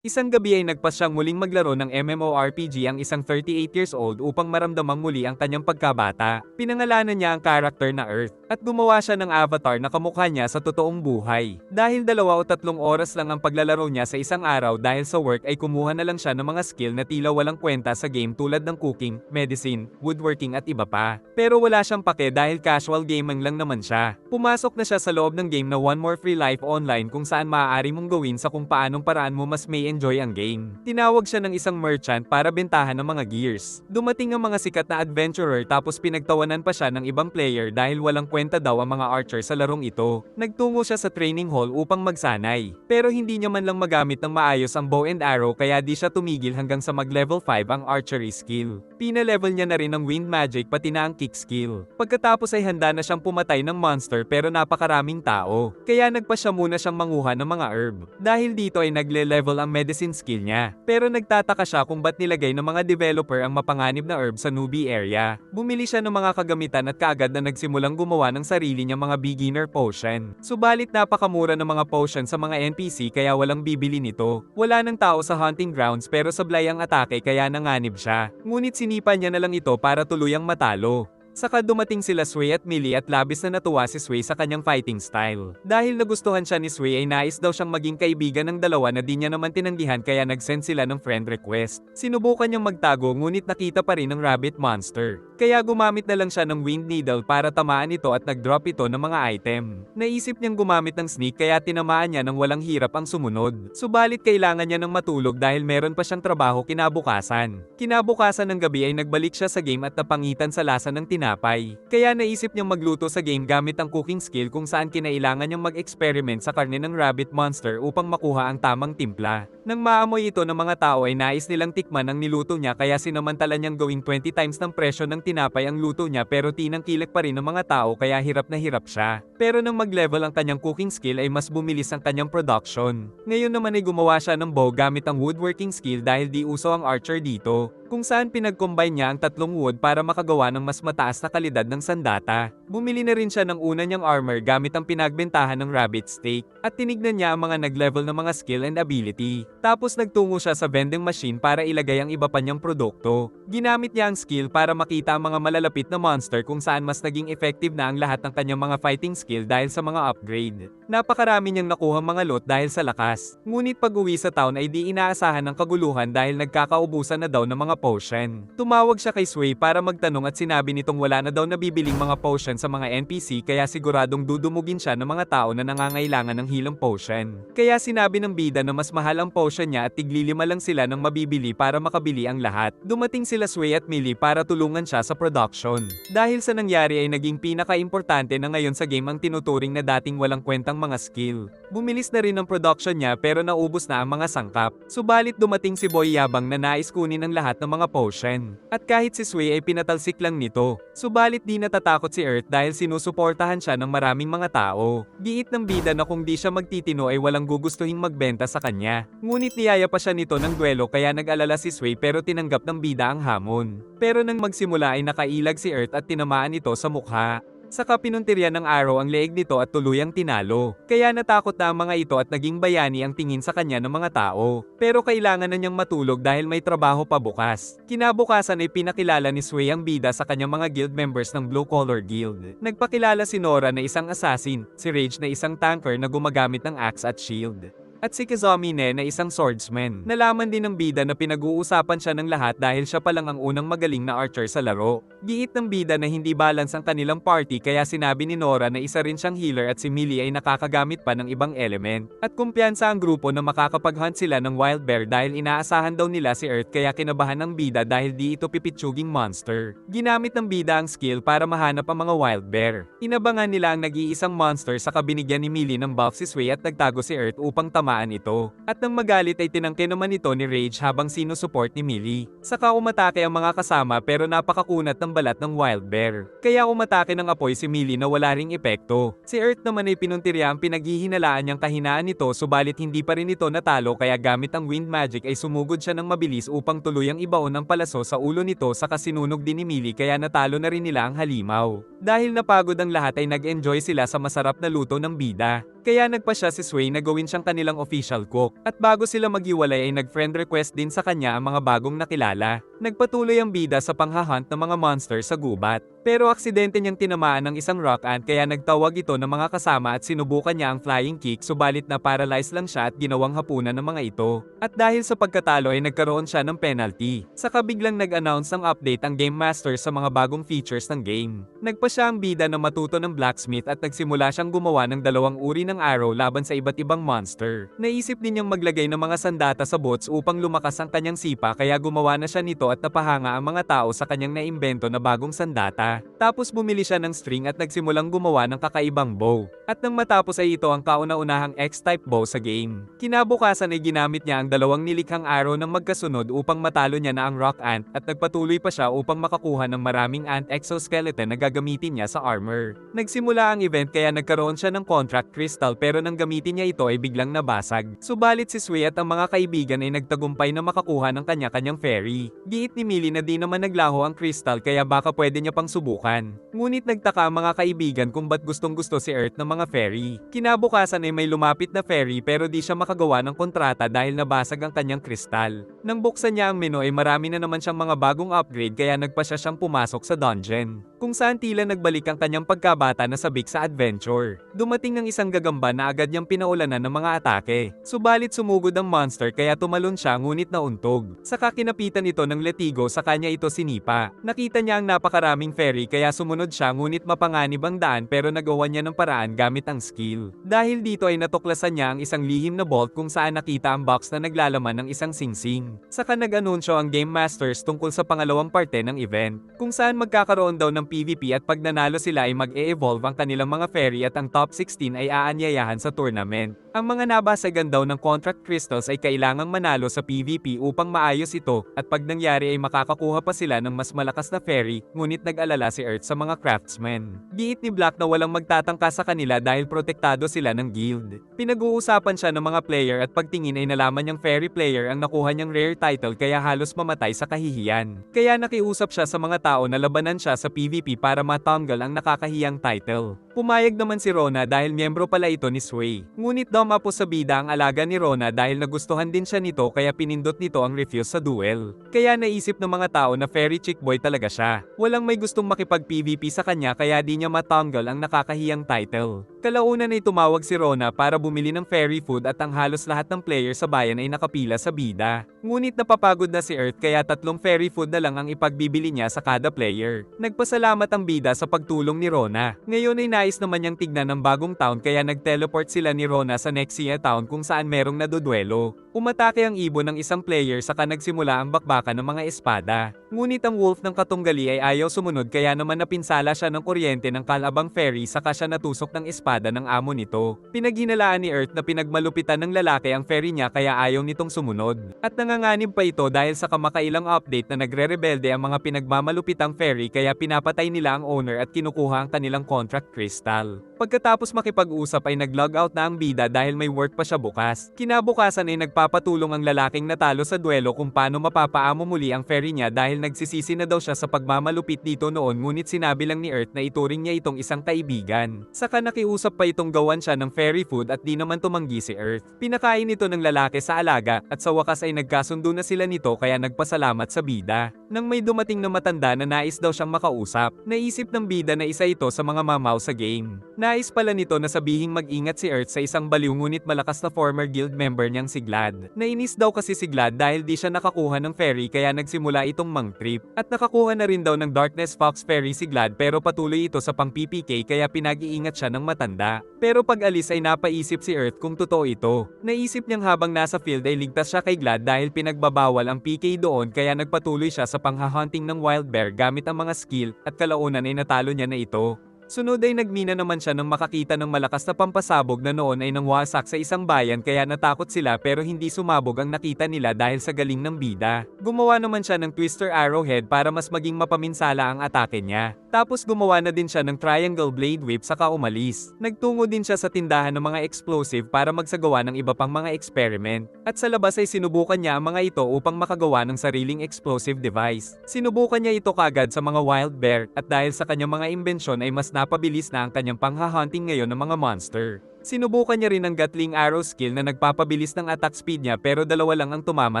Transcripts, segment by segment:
Isang gabi ay nagpasyang muling maglaro ng MMORPG ang isang 38 years old upang maramdamang muli ang kanyang pagkabata. Pinangalanan niya ang karakter na Earth, at gumawa siya ng avatar na kamukha niya sa totoong buhay. Dahil 2 o 3 oras lang ang paglalaro niya sa isang araw dahil sa work ay kumuha na lang siya ng mga skill na tila walang kwenta sa game tulad ng cooking, medicine, woodworking at iba pa. Pero wala siyang pake dahil casual gaming lang naman siya. Pumasok na siya sa loob ng game na One More Free Life Online kung saan maaari mong gawin sa kung paanong paraan mo mas may enjoy ang game. Tinawag siya ng isang merchant para bentahan ng mga gears. Dumating ang mga sikat na adventurer tapos pinagtawanan pa siya ng ibang player dahil walang kwenta daw ang mga archer sa larong ito. Nagtungo siya sa training hall upang magsanay. Pero hindi niya man lang magamit ng maayos ang bow and arrow kaya di siya tumigil hanggang sa mag-level 5 ang archery skill. Pina-level niya na rin ang wind magic pati na ang kick skill. Pagkatapos ay handa na siyang pumatay ng monster pero napakaraming tao. Kaya nagpa siya muna siyang manguha ng mga herb. Dahil dito ay nagle-level ang medicine skill niya. Pero nagtataka siya kung ba't nilagay ng mga developer ang mapanganib na herb sa newbie area. Bumili siya ng mga kagamitan at kaagad na nagsimulang gumawa ng sarili niyang mga beginner potion. Subalit napakamura ng mga potion sa mga NPC kaya walang bibili nito. Wala ng tao sa hunting grounds pero sablay ang atake kaya nanganib siya. Ngunit sinipa niya na lang ito para tuluyang matalo. Saka dumating sila Sway at Millie at labis na natuwa si Sway sa kanyang fighting style. Dahil nagustuhan siya ni Sway ay nais daw siyang maging kaibigan ng dalawa na di niya naman tinanggihan kaya nag-send sila ng friend request. Sinubukan niyang magtago ngunit nakita pa rin ng rabbit monster. Kaya gumamit na lang siya ng wind needle para tamaan ito at nag-drop ito ng mga item. Naisip niyang gumamit ng sneak kaya tinamaan niya ng walang hirap ang sumunod. Subalit kailangan niya ng matulog dahil meron pa siyang trabaho kinabukasan. Kinabukasan ng gabi ay nagbalik siya sa game at napangitan sa lasa ng tinapay. Kaya naisip niyang magluto sa game gamit ang cooking skill kung saan kinailangan niyang mag-experiment sa karne ng rabbit monster upang makuha ang tamang timpla. Nang maamoy ito ng mga tao ay nais nilang tikman ang niluto niya kaya sinamantala niyang gawing 20 times ng presyo ng tinapay ang luto niya pero tinangkilik pa rin ng mga tao kaya hirap na hirap siya. Pero nang mag-level ang kanyang cooking skill ay mas bumilis ang kanyang production. Ngayon naman ay gumawa siya ng bow gamit ang woodworking skill dahil di uso ang archer dito, kung saan pinag-combine niya ang 3 wood para makagawa ng mas mataas na kalidad ng sandata. Bumili na rin siya ng una niyang armor gamit ang pinagbentahan ng rabbit steak, at tinignan niya ang mga nag-level na mga skill and ability. Tapos nagtungo siya sa vending machine para ilagay ang iba pa niyang produkto. Ginamit niya ang skill para makita ang mga malalapit na monster kung saan mas naging effective na ang lahat ng kanyang mga fighting skill dahil sa mga upgrade. Napakarami niyang nakuhang mga loot dahil sa lakas. Ngunit pag-uwi sa town ay di inaasahan ng kaguluhan dahil nagkakaubusan na daw ng mga potion. Tumawag siya kay Sway para magtanong at sinabi nitong wala na daw nabibiling mga potion sa mga NPC kaya siguradong dudumugin siya ng mga tao na nangangailangan ng healing potion. Kaya sinabi ng bida na mas mahal ang potion niya at tig-5 lang sila ng mabibili para makabili ang lahat. Dumating sila Sway at Millie para tulungan siya sa production. Dahil sa nangyari ay naging pinaka-importante na ngayon sa game ang tinuturing na dating walang kwentang mga skill. Bumilis na rin ang production niya pero naubos na ang mga sangkap. Subalit dumating si Boy Yabang na nais kunin ang lahat ng mga potion. At kahit si Sway ay pinatalsik lang nito. Subalit di natatakot si Earth dahil sinusuportahan siya ng maraming mga tao. Giit ng bida na kung di siya magtitino ay walang gugustuhing magbenta sa kanya. Ngunit niyaya pa siya nito ng duelo kaya nag-alala si Sway pero tinanggap ng bida ang hamon. Pero nang magsimula ay nakailag si Earth at tinamaan ito sa mukha. Saka pinuntirya ng araw ang leeg nito at tuluyang tinalo. Kaya natakot na ang mga ito at naging bayani ang tingin sa kanya ng mga tao. Pero kailangan na niyang matulog dahil may trabaho pa bukas. Kinabukasan ay pinakilala ni Sway ang bida sa kanyang mga guild members ng Blue Collar Guild. Nagpakilala si Nora na isang assassin, si Rage na isang tanker na gumagamit ng axe at shield, at si Kazomine na isang swordsman. Nalaman din ng bida na pinag-uusapan siya ng lahat dahil siya pa lang ang unang magaling na archer sa laro. Giit ng bida na hindi balance ang kanilang party kaya sinabi ni Nora na isa rin siyang healer at si Millie ay nakakagamit pa ng ibang element. At kumpiyansa ang grupo na makakapag-hunt sila ng wild bear dahil inaasahan daw nila si Earth kaya kinabahan ng bida dahil di ito pipitsuging monster. Ginamit ng bida ang skill para mahanap ang mga wild bear. Inabangan nila ang nag-iisang monster sa kabinigyan ni Millie ng buff si Sway at nagtago si Earth upang ito. At nang magalit ay tinangke naman ito ni Rage habang sinusuport ni Millie. Saka umatake ang mga kasama pero napakakunat ng balat ng wild bear. Kaya umatake ng apoy si Millie na wala ring epekto. Si Earth naman ay pinuntirya ang pinaghihinalaan niyang kahinaan nito subalit hindi pa rin ito natalo kaya gamit ang wind magic ay sumugod siya ng mabilis upang tuluyang ibaon ang palaso sa ulo nito saka sinunog din ni Millie kaya natalo na rin nila ang halimaw. Dahil napagod ang lahat ay nag-enjoy sila sa masarap na luto ng bida. Kaya nagpa siya si Sway na gawin siyang kanilang official cook. At bago sila maghiwalay ay nag-friend request din sa kanya ang mga bagong nakilala. Nagpatuloy ang bida sa panghahunt ng mga monster sa gubat. Pero aksidente niyang tinamaan ng isang rock ant kaya nagtawag ito ng mga kasama at sinubukan niya ang flying kick subalit na paralyzed lang siya at ginawang hapunan ng mga ito. At dahil sa pagkatalo ay nagkaroon siya ng penalty. Saka biglang nag-announce ng update ang Game Master sa mga bagong features ng game. Nagpa siya ang bida na matuto ng blacksmith at nagsimula siyang gumawa ng dalawang uri ng arrow laban sa iba't ibang monster. Naisip din niyang maglagay ng mga sandata sa bots upang lumakas ang kanyang sipa kaya gumawa na siya nito at napahanga ang mga tao sa kanyang naimbento na bagong sandata. Tapos bumili siya ng string at nagsimulang gumawa ng kakaibang bow. At nang matapos ay ito ang kauna-unahang X-type bow sa game. Kinabukasan ay ginamit niya ang dalawang nilikhang arrow ng magkasunod upang matalo niya na ang rock ant at nagpatuloy pa siya upang makakuha ng maraming ant exoskeleton na gagamitin niya sa armor. Nagsimula ang event kaya nagkaroon siya ng contract crystal pero nang gamitin niya ito ay biglang nabasag. Subalit si Sway at ang mga kaibigan ay nagtagumpay na makakuha ng kanya-kanyang fairy. Giit ni Millie na di naman naglaho ang crystal kaya baka pwede niya pang subukan. Ngunit nagtaka ang mga kaibigan kung ba't gustong-gusto si Earth ng mga fairy. Kinabukasan ay may lumapit na fairy pero di siya makagawa ng kontrata dahil nabasag ang kanyang kristal. Nang buksan niya ang menu ay marami na naman siyang mga bagong upgrade kaya nagpa siya siyang pumasok sa dungeon. Kung saan tila nagbalik ang kanyang pagkabata na sabik sa adventure. Dumating ng isang gagamba na agad niyang pinaulanan ng mga atake. Subalit sumugod ang monster kaya tumalon siya ngunit nauntog. Saka kinapitan ito ng letigo sa kanya ito sinipa. Nakita niya ang napakaraming fairy kaya sumunod siya ngunit mapanganib ang daan pero nagawa niya ng paraan gamit ang skill. Dahil dito ay natuklasan niya ang isang lihim na vault kung saan nakita ang box na naglalaman ng isang singsing. Saka nag-anunsyo ang Game Masters tungkol sa pangalawang parte ng event. Kung saan magkakaroon daw ng PvP at pag nanalo sila ay mag-e-evolve ang kanilang mga fairy at ang top 16 ay aanyayahan sa tournament. Ang mga nabasagan daw ng contract crystals ay kailangang manalo sa PvP upang maayos ito at pag nangyari ay makakakuha pa sila ng mas malakas na fairy ngunit nag-alala si Earth sa mga craftsmen. Giit ni Black na walang magtatangka sa kanila dahil protektado sila ng guild. Pinag-uusapan siya ng mga player at pagtingin ay nalaman niyang fairy player ang nakuha niyang rare title kaya halos mamatay sa kahihiyan. Kaya nakiusap siya sa mga tao na labanan siya sa PvP para matanggal ang nakakahiyang title. Pumayag naman si Rona dahil miyembro pala ito ni Sway. Ngunit dumapos sa bida ang alaga ni Rona dahil nagustuhan din siya nito kaya pinindot nito ang refuse sa duel. Kaya naisip ng mga tao na fairy chick boy talaga siya. Walang may gustong makipag-PvP sa kanya kaya di niya matanggal ang nakakahiyang title. Kalaunan ay tumawag si Rona para bumili ng fairy food at ang halos lahat ng player sa bayan ay nakapila sa bida. Ngunit napapagod na si Earth kaya 3 fairy food na lang ang ipagbibili niya sa kada player. Nagpasalamat ang bida sa pagtulong ni Rona. Ngayon ay nais naman niyang tignan ng bagong town kaya nag-teleport sila ni Rona sa Nexia town kung saan merong naduduelo. Umatake ang ibon ng isang player saka nagsimula ang bakbakan ng mga espada. Ngunit ang wolf ng Katunggali ay ayaw sumunod kaya naman napinsala siya ng kuryente ng kalabang fairy saka siya natusok ng espada ng amo nito. Pinaghinalaan ni Earth na pinagmalupitan ng lalaki ang fairy niya kaya ayaw nitong sumunod. At nanganganib pa ito dahil sa kamakailang update na nagre-rebelde ang mga pinagmamalupitang fairy kaya pinapatay nila ang owner at kinukuha ang kanilang contract crystal. Pagkatapos makipag-usap ay nag-log out na ang bida dahil may work pa siya bukas. Kinabukasan ay nagpapatulong ang lalaking natalo sa duelo kung paano mapapaamo muli ang fairy niya dahil nagsisisi na daw siya sa pagmamalupit dito noon ngunit sinabi lang ni Earth na ituring niya itong isang kaibigan. Saka nakiusap pa itong gawan siya ng fairy food at di naman tumanggi si Earth. Pinakain ito ng lalaki sa alaga at sa wakas ay nagkasundo na sila nito kaya nagpasalamat sa bida. Nang may dumating na matanda na nais daw siyang makausap, naisip ng bida na isa ito sa mga mamaw sa game. Nais pala nito na sabihing mag-ingat si Earth sa isang baliw ngunit malakas na former guild member niyang si Glad. Nainis daw kasi si Glad dahil di siya nakakuha ng fairy kaya nagsimula itong mang-trip. At nakakuha na rin daw ng Darkness Fox Fairy si Glad pero patuloy ito sa pang-PPK kaya pinag-iingat siya ng matanda. Pero pag alis ay napaisip si Earth kung totoo ito. Naisip niyang habang nasa field ay ligtas siya kay Glad dahil pinagbabawal ang PK doon kaya nagpatuloy siya sa panghahunting ng wild bear gamit ang mga skill at kalaunan ay natalo niya na ito. Sunod ay nagmina naman siya nang makakita ng malakas na pampasabog na noon ay nangwasak sa isang bayan kaya natakot sila pero hindi sumabog ang nakita nila dahil sa galing ng bida. Gumawa naman siya ng twister arrowhead para mas maging mapaminsala ang atake niya. Tapos gumawa na din siya ng triangle blade whip saka umalis. Nagtungo din siya sa tindahan ng mga explosive para magsagawa ng iba pang mga experiment. At sa labas ay sinubukan niya ang mga ito upang makagawa ng sariling explosive device. Sinubukan niya ito kagad sa mga wild bear at dahil sa kanyang mga imbensyon ay mas napabilis na ang kanyang pangha-hunting ngayon ng mga monster. Sinubukan niya rin ang Gatling Arrow skill na nagpapabilis ng attack speed niya pero dalawa lang ang tumama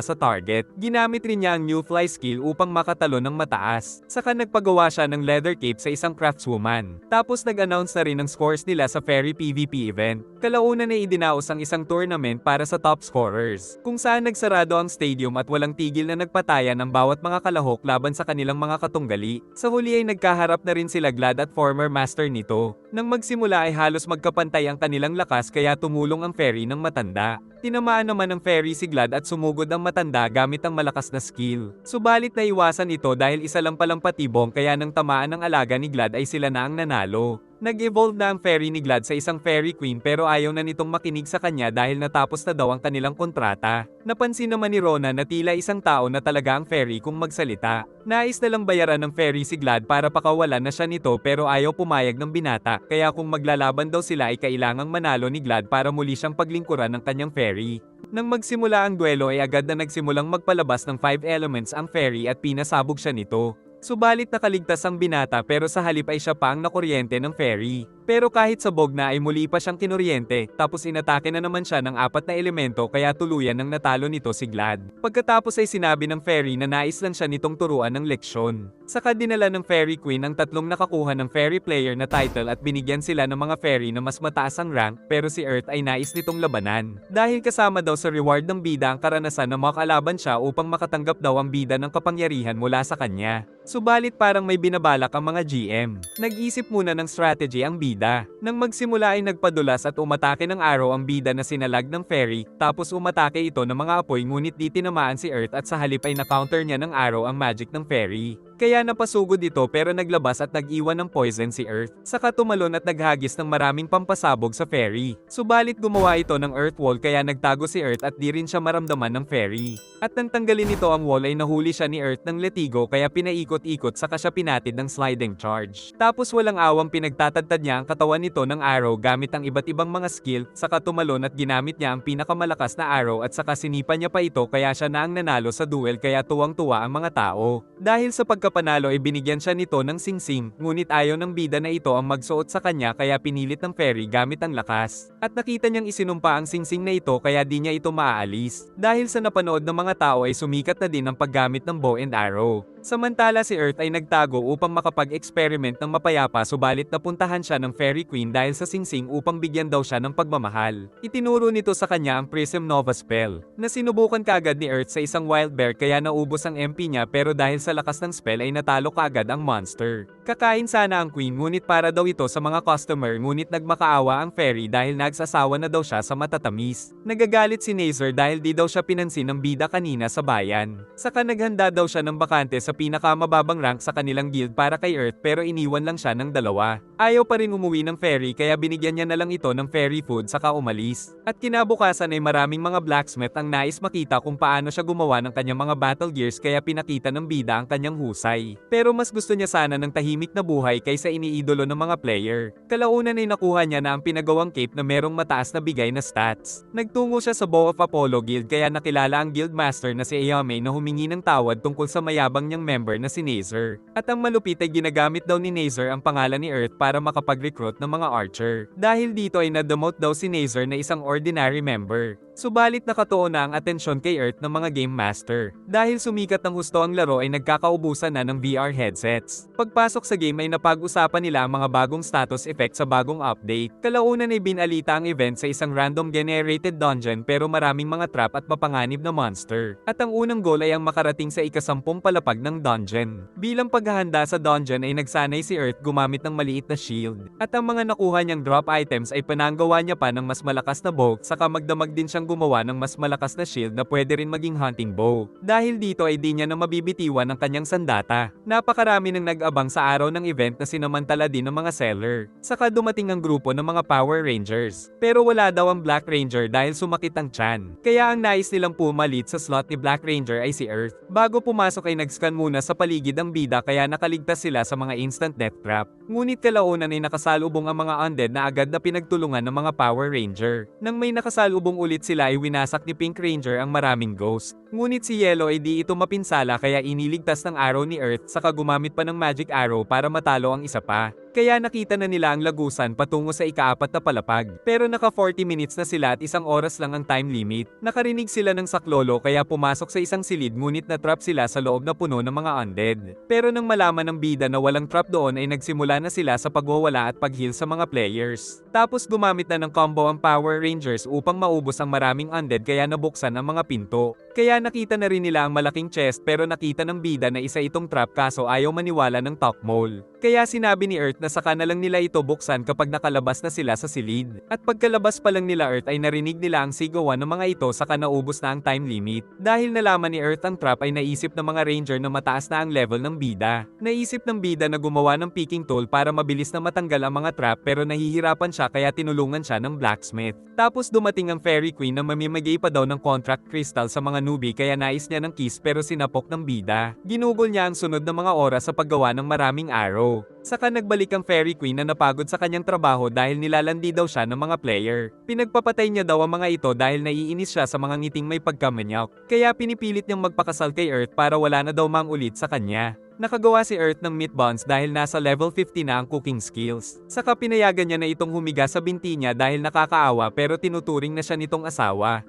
sa target. Ginamit rin niya ang New Fly skill upang makatalo ng mataas. Saka nagpagawa siya ng leather cape sa isang craftswoman. Tapos nag-announce na rin ng scores nila sa Fairy PvP event. Kalaunan ay idinaos ang isang tournament para sa top scorers, kung saan nagsarado ang stadium at walang tigil na nagpatayan ng bawat mga kalahok laban sa kanilang mga katunggali. Sa huli ay nagkaharap na rin sila Glad at former master nito. Nang magsimula ay halos magkapantay ang kanilang lakas kaya tumulong ang fairy ng matanda. Tinamaan naman ng fairy si Glad at sumugod ang matanda gamit ang malakas na skill. Subalit naiwasan ito dahil isa lang palang patibong kaya nang tamaan ng alaga ni Glad ay sila na ang nanalo. Nag-evolve na ang fairy ni Glad sa isang fairy queen pero ayaw na nitong makinig sa kanya dahil natapos na daw ang kanilang kontrata. Napansin naman ni Rona na tila isang tao na talaga ang fairy kung magsalita. Nais na lang bayaran ng fairy si Glad para pakawalan na siya nito pero ayaw pumayag ng binata kaya kung maglalaban daw sila ay kailangang manalo ni Glad para muli siyang paglingkuran ng kanyang fairy. Nang magsimula ang duelo ay agad na nagsimulang magpalabas ng 5 elements ang fairy at pinasabog siya nito. Subalit nakaligtas ang binata pero sa halip ay siya pa ang nakuryente ng fairy. Pero kahit sabog na ay muli pa siyang kinuryente, tapos inatake na naman siya ng 4 na elemento kaya tuluyan nang natalo nito si Glad. Pagkatapos ay sinabi ng fairy na nais lang siya nitong turuan ng leksyon. Saka dinala ng fairy queen ang 3 nakakuha ng fairy player na title at binigyan sila ng mga fairy na mas mataas ang rank pero si Earth ay nais nitong labanan. Dahil kasama daw sa reward ng bida ang karanasan na makalaban siya upang makatanggap daw ang bida ng kapangyarihan mula sa kanya. Subalit parang may binabalak ang mga GM. Nag-isip muna ng strategy ang bida. Nang magsimula ay nagpadulas at umatake ng arrow ang bida na sinalag ng fairy, tapos umatake ito ng mga apoy ngunit di tinamaan si Earth at sa halip ay na-counter niya ng arrow ang magic ng fairy. Kaya napasugod ito pero naglabas at nag-iwan ng poison si Earth. Saka tumalon at naghagis ng maraming pampasabog sa fairy. Subalit gumawa ito ng earth wall kaya nagtago si Earth at di rin siya maramdaman ng fairy. At nang tanggalin nito ang wall ay nahuli siya ni Earth ng letigo kaya pinaikot-ikot saka siya pinatid ng sliding charge. Tapos walang awang pinagtatadtad niya ang katawan nito ng arrow gamit ang iba't ibang mga skill, saka tumalon at ginamit niya ang pinakamalakas na arrow at saka sinipa niya pa ito kaya siya na ang nanalo sa duel kaya tuwang-tuwa ang mga tao. Dahil sa pagkapanalo ay binigyan siya nito ng singsing, ngunit ayaw ng bida na ito ang magsuot sa kanya kaya pinilit ng fairy gamit ang lakas. At nakita niyang isinumpa ang singsing na ito kaya di niya ito maaalis. Dahil sa napanood ng mga tao ay sumikat na din ang paggamit ng bow and arrow. Samantala si Earth ay nagtago upang makapag-experiment ng mapayapa subalit napuntahan siya ng Fairy Queen dahil sa singsing upang bigyan daw siya ng pagmamahal. Itinuro nito sa kanya ang Prism Nova spell, na sinubukan kaagad ni Earth sa isang wild bear kaya naubos ang MP niya pero dahil sa lakas ng spell ay natalo kaagad ang monster. Kakain sana ang Queen ngunit para daw ito sa mga customer ngunit nagmakaawa ang Fairy dahil nagsasawa na daw siya sa matatamis. Nagagalit si Nazer dahil di daw siya pinansin ng bida kanina sa bayan. Saka naghanda daw siya ng bakante sa pinakamababang rank sa kanilang guild para kay Earth pero iniwan lang siya ng dalawa. Ayaw pa rin umuwi ng Fairy kaya binigyan niya na lang ito ng fairy food saka umalis. At kinabukasan ay maraming mga blacksmith ang nais makita kung paano siya gumawa ng kanyang mga battle gears kaya pinakita ng bida ang kanyang husay. Pero mas gusto niya sana ng tahimik na buhay kaysa iniidolo ng mga player. Kalaunan ay nakuha niya na ang pinagawang cape na merong mataas na bigay na stats. Nagtungo siya sa Bow of Apollo Guild kaya nakilala ang guild master na si Ayame na humingi ng tawad tungkol sa mayabang niyang member na si Nazer. At ang malupit ay ginagamit daw ni Nazer ang pangalan ni Earth para makapag-recruit ng mga archer. Dahil dito ay na-demote daw si Nazer na isang ordinary member. Subalit nakatuon na ang atensyon kay Earth ng mga game master. Dahil sumikat ng husto ang laro ay nagkakaubusan na ng VR headsets. Pagpasok sa game ay napag-usapan nila ang mga bagong status effect sa bagong update. Kalaunan ay binalita ang event sa isang random generated dungeon pero maraming mga trap at mapanganib na monster. At ang unang goal ay ang makarating sa ika-10 palapag ng dungeon. Bilang paghahanda sa dungeon ay nagsanay si Earth gumamit ng maliit na shield. At ang mga nakuha niyang drop items ay pananggawa niya pa ng mas malakas na bolt saka magdamag din siyang gumawa ng mas malakas na shield na pwede rin maging hunting bow. Dahil dito ay di niya na mabibitiwan ang kanyang sandata. Napakarami ng nag-abang sa araw ng event na sinamantala din ng mga seller. Saka dumating ang grupo ng mga Power Rangers. Pero wala daw ang Black Ranger dahil sumakit ang tiyan. Kaya ang nais nilang pumalit sa slot ni Black Ranger ay si Earth. Bago pumasok ay nag-scan muna sa paligid ang bida kaya nakaligtas sila sa mga instant death trap. Ngunit kalaunan ay nakasalubong ang mga undead na agad na pinagtulungan ng mga Power Ranger. Nang may nakasalubong ulit sila ay winasak ni Pink Ranger ang maraming ghost. Ngunit si Yellow ay di ito mapinsala kaya iniligtas ng arrow ni Earth saka gumamit pa ng magic arrow para matalo ang isa pa. Kaya nakita na nila ang lagusan patungo sa ika-4 na palapag. Pero naka 40 minutes na sila at 1 oras lang ang time limit. Nakarinig sila ng saklolo kaya pumasok sa isang silid ngunit na-trap sila sa loob na puno ng mga undead. Pero nang malaman ng bida na walang trap doon ay nagsimula na sila sa pagwawala at pag-heal sa mga players. Tapos gumamit na ng combo ang Power Rangers upang maubos ang maraming undead kaya nabuksan ang mga pinto. Kaya nakita na rin nila ang malaking chest pero nakita ng bida na isa itong trap kaso ayaw maniwala ng Tokmol. Kaya sinabi ni Earth na saka na lang nila ito buksan kapag nakalabas na sila sa silid. At pagkalabas pa lang nila Earth ay narinig nila ang sigawan ng mga ito saka naubos na ang time limit. Dahil nalaman ni Earth ang trap ay naisip ng mga ranger na mataas na ang level ng bida. Naisip ng bida na gumawa ng picking tool para mabilis na matanggal ang mga trap pero nahihirapan siya kaya tinulungan siya ng blacksmith. Tapos dumating ang Fairy Queen na mamimigay pa daw ng contract crystal sa mga newbie kaya nais niya ng kiss pero sinapok ng bida. Ginugol niya ang sunod na mga oras sa paggawa ng maraming arrow. Saka nagbalik ang Fairy Queen na napagod sa kanyang trabaho dahil nilalandi daw siya ng mga player. Pinagpapatay niya daw ang mga ito dahil naiinis siya sa mga ngiting may pagkamanyok. Kaya pinipilit niyang magpakasal kay Earth para wala na daw mang-ulit sa kanya. Nakagawa si Earth ng meat buns dahil nasa level 50 na ang cooking skills. Saka pinayagan niya na itong humiga sa binti niya dahil nakakaawa pero tinuturing na siya nitong asawa.